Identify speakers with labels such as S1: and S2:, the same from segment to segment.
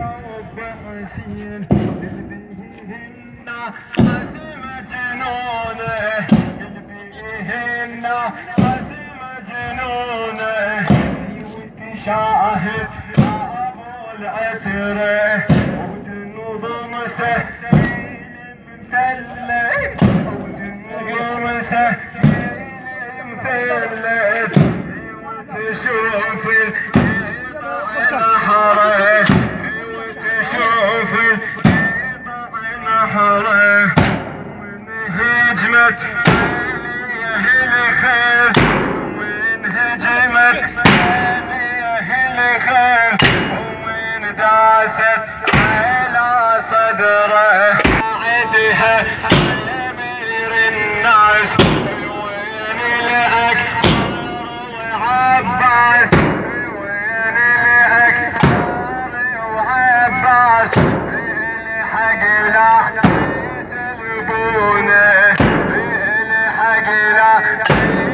S1: حسين بيهن قسم جنونه بيهن قسم جنونه وتشاهد ابو العتره ودنظم سهيل مثلث ودنظم سهيل مثلث وتشوف نحره وتشوف نحره ومن هجمت عليه الخيل ومن هجمت عليه الخيل ومن داست على صدره عدها امير الناس وين الاكبر وعباس وين الاكبر وعباس الحق لا يسلبونه الحق لا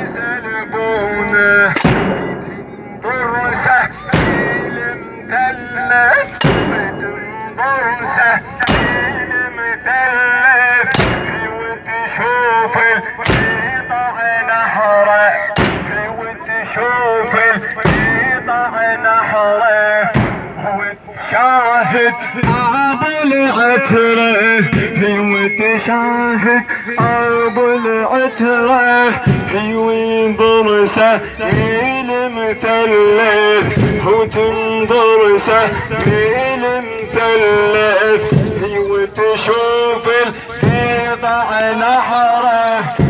S1: يسلبونه تنظر سهيل مثلث تنظر سهيل مثلث وتشوف القطع نحره وتشوف القطع نحره وتشاهد ابو العتره وتشاهد ابو العتره وينظر سهيل مثلث وتنظر سهيل مثلث وتشوف القطع نحره